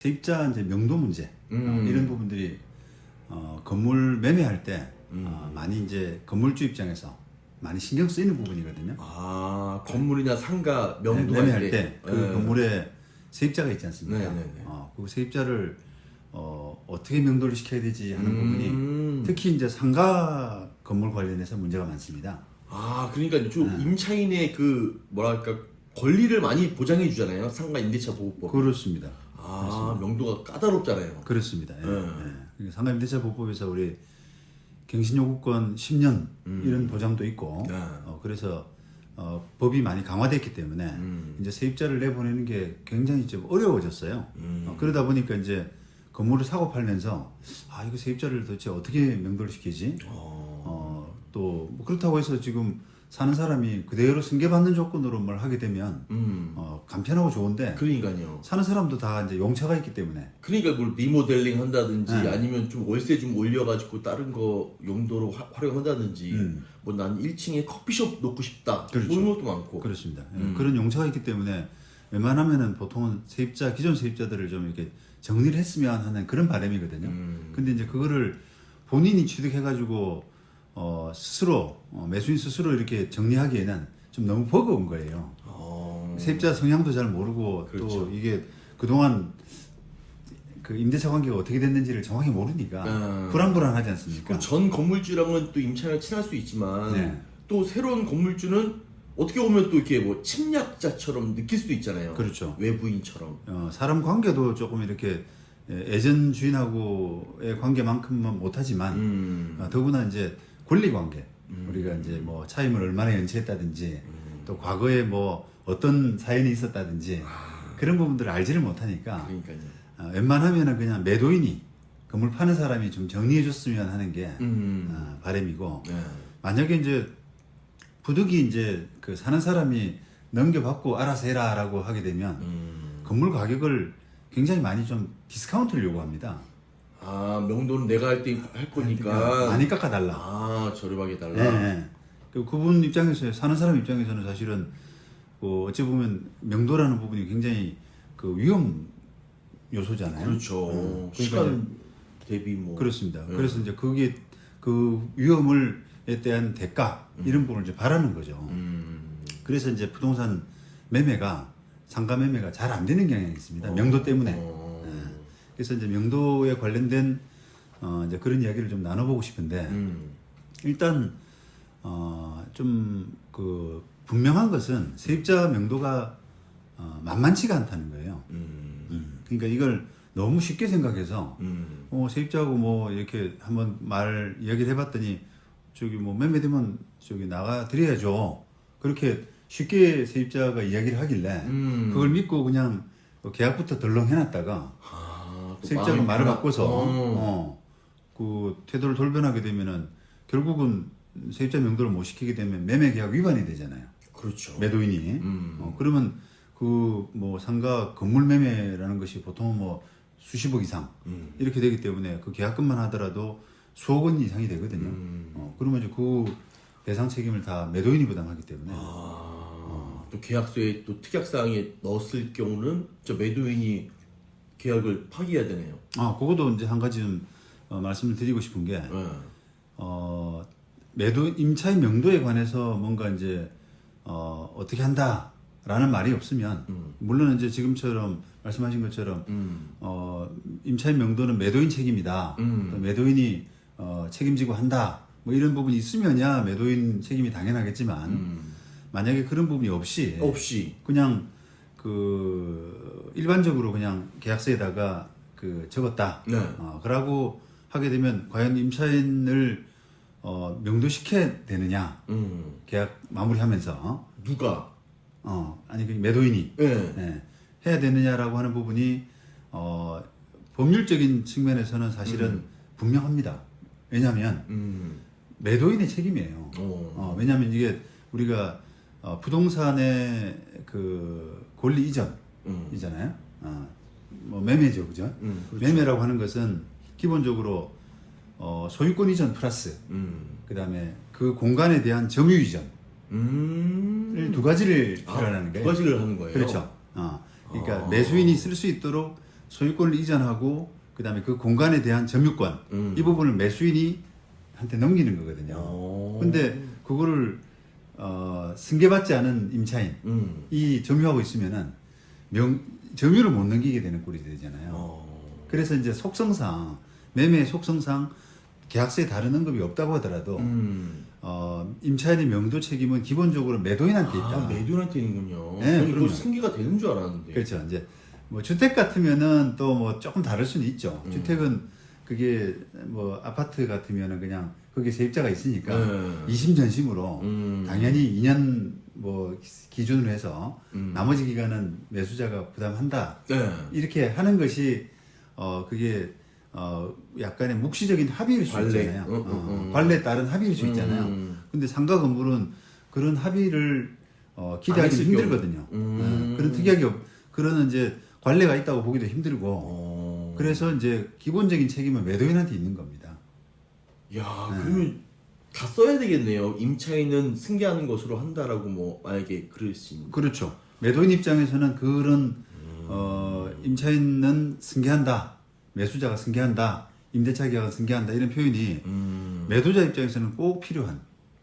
세입자 이제 명도 문제 이런 부분들이 건물 매매할 때 많이 이제 건물주 입장에서 많이 신경 쓰이는 부분이거든요. 아, 건물이나 상가 명도 매매할 때 그 건물에 세입자가 있지 않습니까? 네네네. 그 세입자를 어떻게 명도를 시켜야 되지 하는 부분이 특히 이제 상가 건물 관련해서 문제가 많습니다. 아, 그러니까 좀 임차인의 그 뭐랄까 권리를 많이 보장해 주잖아요. 상가 임대차 보호법. 그렇습니다. 아, 명도가 까다롭잖아요. 그렇습니다. 상가 임대차 보호법에서 우리 갱신요구권 10년 이런 보장도 있고 그래서 법이 많이 강화됐기 때문에 이제 세입자를 내보내는 게 굉장히 좀 어려워졌어요. 그러다 보니까 이제 건물을 사고 팔면서 이거 세입자를 도대체 어떻게 명도를 시키지? 또뭐 그렇다고 해서 지금 사는 사람이 그대로 승계받는 조건으로 뭘 하게 되면 간편하고 좋은데 그러니까요. 사는 사람도 다 이제 용차가 있기 때문에 그러니까 뭘 리모델링 한다든지 아니면 좀 월세 좀 올려가지고 다른 거 용도로 활용한다든지 뭐 난 1층에 커피숍 놓고 싶다. 그렇죠. 뭐 이런 것도 많고. 그렇습니다. 그런 용차가 있기 때문에 웬만하면은 보통은 기존 세입자들을 좀 이렇게 정리를 했으면 하는 그런 바람이거든요. 근데 이제 그거를 본인이 취득해가지고 스스로 매수인 스스로 이렇게 정리하기에는 좀 너무 버거운 거예요. 세입자 성향도 잘 모르고 그렇죠. 또 이게 그동안 그 임대차 관계가 어떻게 됐는지를 정확히 모르니까 불안불안하지 않습니까? 그럼 전 건물주랑은 또 임차인을 친할 수 있지만 네. 또 새로운 건물주는 어떻게 보면 또 이렇게 뭐 침략자처럼 느낄 수도 있잖아요. 그렇죠. 외부인처럼. 사람 관계도 조금 이렇게 예전 주인하고의 관계만큼은 못하지만 더구나 이제 권리 관계 우리가 이제 뭐 차임을 얼마나 연체했다든지 또 과거에 뭐 어떤 사연이 있었다든지 그런 부분들을 알지를 못하니까 그러니까요. 웬만하면은 그냥 매도인이 건물 파는 사람이 좀 정리해 줬으면 하는 게 바람이고 만약에 이제 부득이 이제 그 사는 사람이 넘겨받고 알아서 해라라고 하게 되면 건물 가격을 굉장히 많이 좀 디스카운트를 요구합니다. 아, 명도는 내가 할 때 할 거니까 많이 깎아달라. 아, 저렴하게 달라. 네. 그분 입장에서 사는 사람 입장에서는 사실은 어찌 보면 명도라는 부분이 굉장히 그 위험 요소잖아요. 그렇죠. 그러니까 시간 대비 뭐. 그렇습니다. 그래서 이제 그게 그 위험을에 대한 대가 이런 부분을 이제 바라는 거죠. 그래서 이제 부동산 매매가 상가 매매가 잘 안 되는 경향이 있습니다. 명도 때문에. 그래서 이제 명도에 관련된 이제 그런 이야기를 좀 나눠보고 싶은데 일단 좀 그 분명한 것은 세입자 명도가 만만치가 않다는 거예요. 그러니까 이걸 너무 쉽게 생각해서 세입자하고 뭐 이렇게 한번 이야기를 해봤더니 저기 뭐 매매되면 저기 나가 드려야죠. 그렇게 쉽게 세입자가 이야기를 하길래 그걸 믿고 그냥 계약부터 덜렁 해놨다가 세입자가 말을 바꿔서 그 태도를 돌변하게 되면은 결국은 세입자 명도를 못 시키게 되면 매매 계약 위반이 되잖아요. 그렇죠. 매도인이. 그러면 그 뭐 상가 건물 매매라는 것이 보통 뭐 수십억 이상 이렇게 되기 때문에 그 계약금만 하더라도 수억 원 이상이 되거든요. 그러면 이제 그 배상 책임을 다 매도인이 부담하기 때문에. 또 계약서에 또 특약사항에 넣었을 경우는 저 매도인이 계약을 파기해야 되네요. 그것도 이제 한 가지 좀 말씀을 드리고 싶은 게 임차인 명도에 관해서 뭔가 이제 어떻게 한다라는 말이 없으면 물론 이제 지금처럼 말씀하신 것처럼 임차인 명도는 매도인 책임이다. 또 매도인이 책임지고 한다. 뭐 이런 부분이 있으면야 매도인 책임이 당연하겠지만 만약에 그런 부분이 없이 그냥 그 일반적으로 그냥 계약서에다가 그 적었다. 그러고 하게 되면 과연 임차인을 명도시켜야 되느냐? 계약 마무리하면서 누가? 아니 그 매도인이 해야 되느냐라고 하는 부분이 법률적인 측면에서는 사실은 분명합니다. 왜냐하면 매도인의 책임이에요. 왜냐하면 이게 우리가 부동산의 그 권리 이전이잖아요. 뭐 매매죠, 그죠? 그렇죠. 매매라고 하는 것은 기본적으로 소유권 이전 플러스 그다음에 그 공간에 대한 점유 이전을 두 가지를 필요하는 거예요. 두 가지를 하는 거예요. 그렇죠. 그러니까 매수인이 쓸 수 있도록 소유권을 이전하고 그다음에 그 공간에 대한 점유권 이 부분을 매수인이 한테 넘기는 거거든요. 근데 그거를 승계받지 않은 임차인 이 점유하고 있으면은 점유를 못 넘기게 되는 꼴이 되잖아요. 그래서 이제 속성상 매매 속성상 계약서에 다른 언급이 없다고 하더라도 임차인의 명도 책임은 기본적으로 매도인한테 있다. 매도인한테 있는군요. 네, 저는 이거 그럼요. 승계가 되는 줄 알았는데. 그렇죠. 이제 뭐 주택 같으면은 또 뭐 조금 다를 수는 있죠. 주택은 그게 뭐 아파트 같으면은 그냥 거기에 세입자가 있으니까 이심전심으로 당연히 2년 뭐 기준으로 해서 나머지 기간은 매수자가 부담한다. 네. 이렇게 하는 것이 그게 약간의 묵시적인 합의일 수 관례. 있잖아요. 관례에 따른 합의일 수 있잖아요. 근데 상가 건물은 그런 합의를 기대하기 했을 힘들거든요. 그런 특이하게 그런 이제 관례가 있다고 보기도 힘들고 그래서 이제 기본적인 책임은 매도인한테 있는 겁니다. 야, 그러면 다 써야 되겠네요. 임차인은 승계하는 것으로 한다라고 뭐 만약에 그랬으면. 그렇죠. 매도인 입장에서는 그런 임차인은 승계한다, 매수자가 승계한다, 임대차 계약은 승계한다 이런 표현이 매도자 입장에서는 꼭 필요한.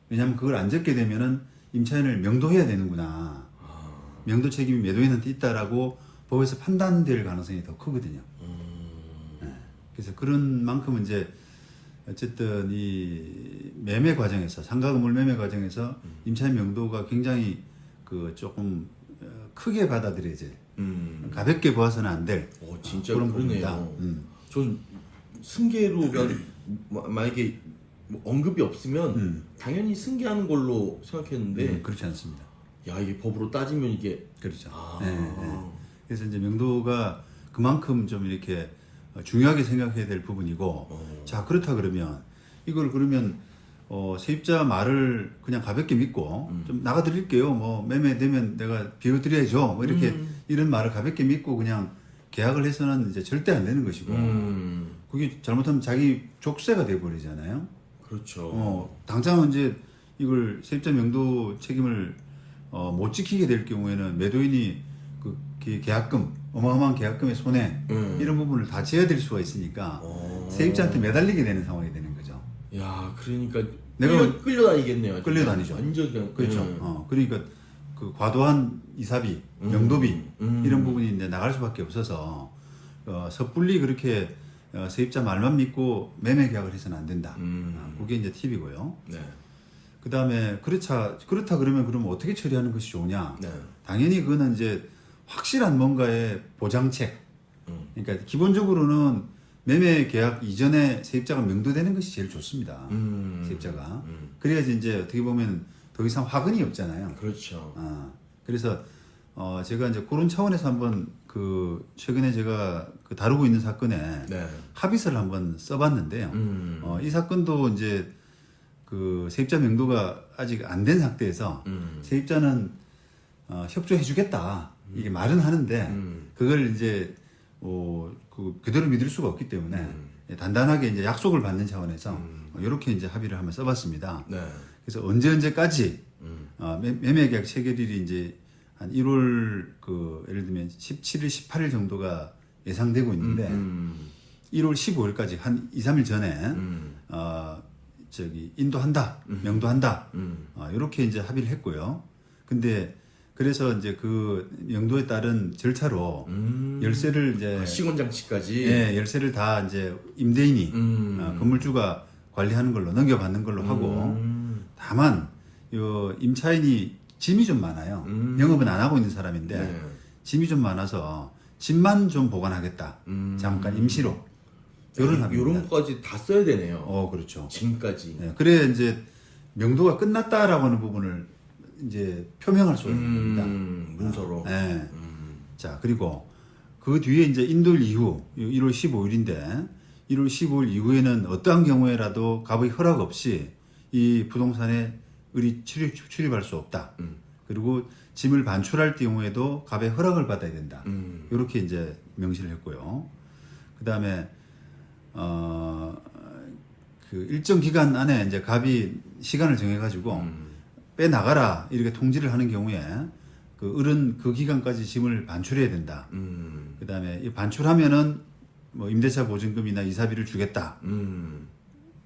왜냐하면 그걸 안 적게 되면은 임차인을 명도해야 되는구나. 명도 책임이 매도인한테 있다라고 법에서 판단될 가능성이 더 크거든요. 네. 그래서 그런 만큼 이제 어쨌든 이 매매 과정에서 상가 건물 매매 과정에서 임차인 명도가 굉장히 그 조금 크게 받아들여질 가볍게 보아서는 안 될 진짜 그런 그러네요. 부분이다. 전 승계로 그냥 만약에 뭐 언급이 없으면 당연히 승계하는 걸로 생각했는데 그렇지 않습니다. 야, 이게 법으로 따지면 이게 그렇죠. 아. 네, 네. 그래서 이제 명도가 그만큼 좀 이렇게 중요하게 생각해야 될 부분이고, 자 그렇다 그러면 이걸 그러면 세입자 말을 그냥 가볍게 믿고 좀 나가드릴게요. 뭐 매매되면 내가 비워드려야죠. 뭐 이렇게 이런 말을 가볍게 믿고 그냥 계약을 해서는 이제 절대 안 되는 것이고, 그게 잘못하면 자기 족쇄가 돼버리잖아요. 그렇죠. 당장은 이제 이걸 세입자 명도 책임을 못 지키게 될 경우에는 매도인이 그 계약금, 어마어마한 계약금의 손해 이런 부분을 다 져야 될 수가 있으니까 세입자한테 매달리게 되는 상황이 되는 거죠. 야, 그러니까 내가 끌려다니겠네요. 끌려다니죠. 완전 그냥 그렇죠. 그러니까 그 과도한 이사비, 명도비 이런 부분이 이제 나갈 수밖에 없어서 섣불리 그렇게 세입자 말만 믿고 매매 계약을 해서는 안 된다. 그게 이제 팁이고요. 네. 그 다음에 그렇다 그러면 어떻게 처리하는 것이 좋으냐? 네. 당연히 그거는 이제 확실한 뭔가의 보장책. 그러니까 기본적으로는 매매 계약 이전에 세입자가 명도되는 것이 제일 좋습니다. 세입자가. 그래야지 이제 어떻게 보면 더 이상 화근이 없잖아요. 그렇죠. 그래서 제가 이제 그런 차원에서 한번 최근에 제가 다루고 있는 사건에 네. 합의서를 한번 써봤는데요. 이 사건도 이제 세입자 명도가 아직 안 된 상태에서 세입자는 협조해주겠다 이게 말은 하는데 그걸 이제 그대로 믿을 수가 없기 때문에 단단하게 이제 약속을 받는 차원에서 이렇게 이제 합의를 한번 써봤습니다. 네. 그래서 언제까지 매매 계약 체결일이 이제 한 1월 예를 들면 17일, 18일 정도가 예상되고 있는데 1월 15일까지 한 2, 3일 전에 인도한다, 명도한다, 이렇게 이제 합의를 했고요. 근데 그래서 이제 그 명도에 따른 절차로 열쇠를 이제 시공 장치까지. 예, 열쇠를 다 이제 임대인이 건물주가 관리하는 걸로 넘겨받는 걸로 하고 다만 요 임차인이 짐이 좀 많아요. 영업은 안 하고 있는 사람인데 네. 짐이 좀 많아서 짐만 좀 보관하겠다. 잠깐 임시로. 요런 합의입니다. 요런 거까지 다 써야 되네요. 그렇죠. 지금까지. 네, 그래 이제 명도가 끝났다라고 하는 부분을 이제 표명할 수가 있는 겁니다. 문서로. 네. 자, 그리고 그 뒤에 이제 인도일 이후 1월 15일인데 1월 15일 이후에는 어떠한 경우에라도 갑의 허락 없이 이 부동산에 출입할 수 없다. 그리고 짐을 반출할 경우에도 갑의 허락을 받아야 된다. 이렇게 이제 명시를 했고요. 그 다음에 일정 기간 안에 이제 갑이 시간을 정해가지고 빼 나가라 이렇게 통지를 하는 경우에 그 어른 그 기간까지 짐을 반출해야 된다. 음. 그다음에 이 반출하면은 뭐 임대차 보증금이나 이사비를 주겠다.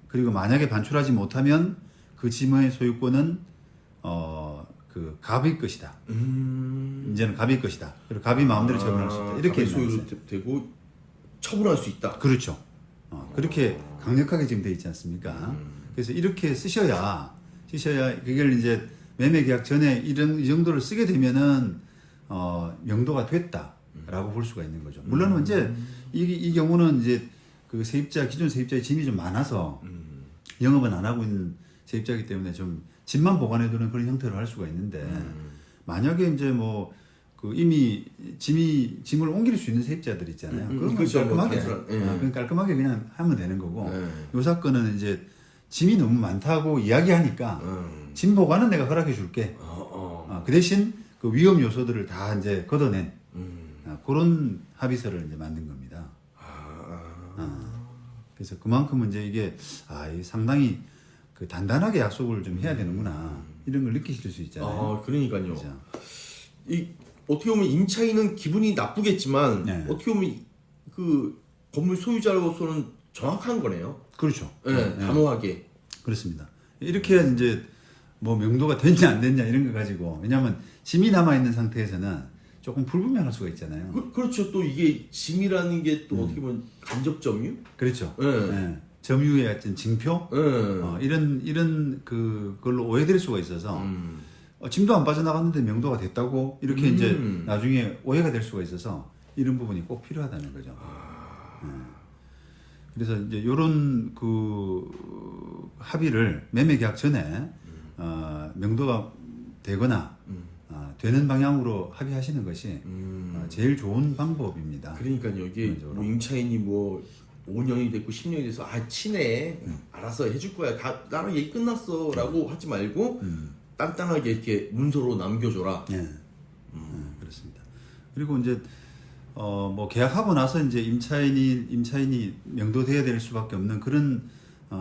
그리고 만약에 반출하지 못하면 그 짐의 소유권은 그 갑의 것이다. 이제는 갑의 것이다. 그리고 갑이 마음대로 처분할 수 있다. 이렇게 소유로 되고 처분할 수 있다. 그렇죠. 그렇게 강력하게 지금 돼 있지 않습니까? 그래서 이렇게 쓰셔야 그걸 이제 매매 계약 전에 이 정도를 쓰게 되면은 명도가 됐다라고 볼 수가 있는 거죠. 물론 이제 이 경우는 이제 그 세입자 기존 세입자의 짐이 좀 많아서 영업은 안 하고 있는 세입자이기 때문에 좀 짐만 보관해두는 그런 형태로 할 수가 있는데 만약에 이제 뭐 그 이미 짐을 옮길 수 있는 세입자들 있잖아요. 그건 그렇죠. 깔끔하게 뭐 깔끔하게 그냥 하면 되는 거고 네. 요 사건은 이제 짐이 너무 많다고 이야기하니까 짐 보관은 내가 허락해 줄게. 그 대신 그 위험 요소들을 다 이제 걷어낸 그런 합의서를 이제 만든 겁니다. 그래서 그만큼 이제 이게 이 상당히 그 단단하게 약속을 좀 해야 되는구나 이런 걸 느끼실 수 있잖아요. 그러니까요. 그죠? 이 어떻게 보면 임차인은 기분이 나쁘겠지만 네. 어떻게 보면 그 건물 소유자로서는 정확한 거네요. 그렇죠. 네, 단호하게. 그렇습니다. 이렇게 해야 이제 뭐 명도가 됐냐 안 됐냐 이런 거 가지고 왜냐하면 짐이 남아 있는 상태에서는 조금 불분명할 수가 있잖아요. 그렇죠. 또 이게 짐이라는 게 또 어떻게 보면 간접 점유? 그렇죠. 네. 네. 점유의 어떤 징표 이런 그걸로 오해될 수가 있어서 짐도 안 빠져나갔는데 명도가 됐다고 이렇게 이제 나중에 오해가 될 수가 있어서 이런 부분이 꼭 필요하다는 거죠. 그래서 이제 이런 그 합의를 매매 계약 전에 명도가 되거나 되는 방향으로 합의하시는 것이 제일 좋은 방법입니다. 그러니까요. 이게 뭐 임차인이 뭐 5년이 됐고 10년이 돼서 친해 알아서 해줄 거야. 다 나랑 얘기 끝났어라고 하지 말고 단단하게 이렇게 문서로 남겨줘라. 네. 그렇습니다. 그리고 이제 뭐 계약하고 나서 이제 임차인이 명도돼야 될 수밖에 없는 그런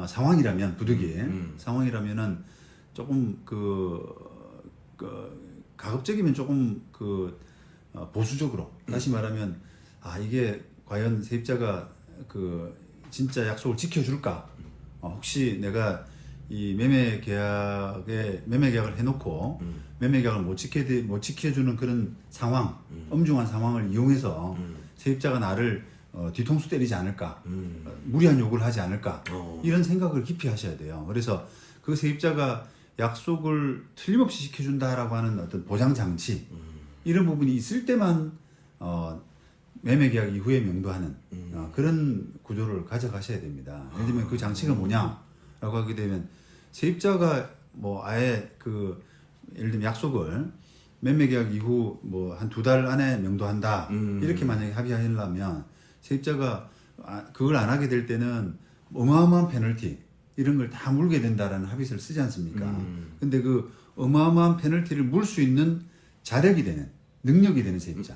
상황이라면 부득이 상황이라면은 조금 가급적이면 조금 보수적으로 다시 말하면 이게 과연 세입자가 진짜 약속을 지켜줄까? 혹시 내가 이 매매 계약을 해놓고 매매 계약을 못 지켜주는 그런 상황, 엄중한 상황을 이용해서 세입자가 나를 뒤통수 때리지 않을까, 무리한 요구를 하지 않을까 이런 생각을 깊이 하셔야 돼요. 그래서 그 세입자가 약속을 틀림없이 지켜준다라고 하는 어떤 보장 장치 이런 부분이 있을 때만 매매 계약 이후에 명도하는 그런 구조를 가져가셔야 됩니다. 예를 들면 그 장치가 뭐냐라고 하게 되면 세입자가 뭐 아예 예를 들면 약속을 매매 계약 이후 뭐 한 2달 안에 명도한다 이렇게 만약에 합의하려면 세입자가 그걸 안 하게 될 때는 어마어마한 페널티 이런 걸 다 물게 된다라는 합의서를 쓰지 않습니까? 근데 그 어마어마한 페널티를 물 수 있는 자력이 되는 능력이 되는 세입자.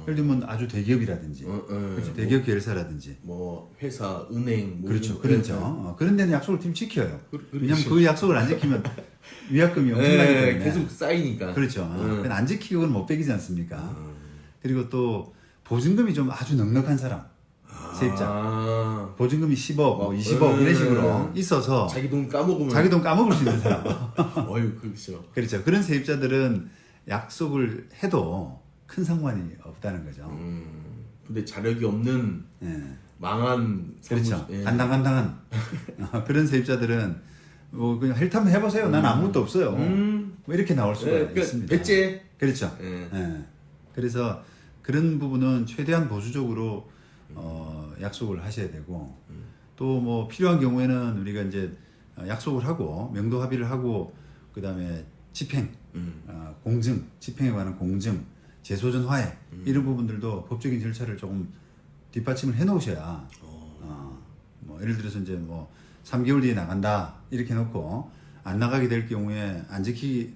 예를 들면 아주 대기업이라든지, 그렇죠. 대기업 계열사라든지, 뭐 회사, 은행, 뭐 그렇죠, 이런 그렇죠. 그런 데는 약속을 팀 지켜요. 왜냐하면 그렇죠. 그 약속을 안 지키면 위약금이 엄청나기 때문에 계속 쌓이니까. 그렇죠. 그건 안 지키고는 못 빼기지 않습니까? 그리고 또 보증금이 좀 아주 넉넉한 사람, 세입자. 보증금이 10억, 뭐 20억 이런 식으로 있어서 자기 돈 까먹으면 자기 돈 까먹을 수 있는 사람. 그렇죠. 그렇죠. 그런 세입자들은 약속을 해도 큰 상관이 없다는 거죠. 근데 자력이 없는 망한 그렇죠. 간당간당한 그런 세입자들은 뭐 그냥 헬타면 해보세요. 난 아무것도 없어요. 뭐 이렇게 나올 수가 있습니다. 배째. 그렇죠. 그래서 그런 부분은 최대한 보수적으로 약속을 하셔야 되고 또 뭐 필요한 경우에는 우리가 이제 약속을 하고 명도 합의를 하고 그 다음에 집행, 공증, 집행에 관한 공증, 재소전 화해 이런 부분들도 법적인 절차를 조금 뒷받침을 해놓으셔야 뭐 예를 들어서 이제 뭐 3개월 뒤에 나간다 이렇게 해놓고 안 나가게 될 경우에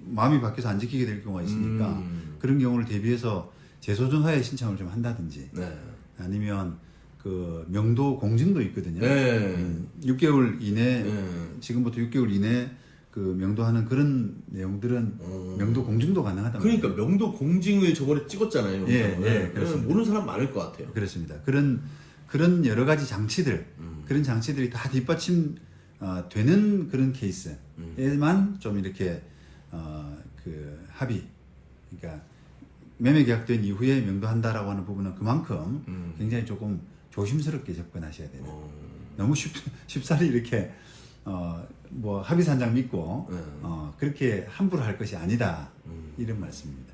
마음이 바뀌어서 안 지키게 될 경우가 있으니까 그런 경우를 대비해서 재소전 화해 신청을 좀 한다든지 아니면 그 명도 공증도 있거든요. 6개월 이내 지금부터 6개월 이내 그 명도하는 그런 내용들은 명도 공증도 가능하다. 그러니까 명도 공증을 저번에 찍었잖아요. 예, 영상을. 예, 그렇습니다. 모르는 사람 많을 것 같아요. 그렇습니다. 그런 여러 가지 장치들, 그런 장치들이 다 뒷받침 되는 그런 케이스에만 좀 이렇게 그 합의, 그러니까 매매 계약된 이후에 명도한다라고 하는 부분은 그만큼 굉장히 조금 조심스럽게 접근하셔야 돼요. 너무 쉽사리 이렇게 뭐 합의산장 믿고 그렇게 함부로 할 것이 아니다 이런 말씀입니다.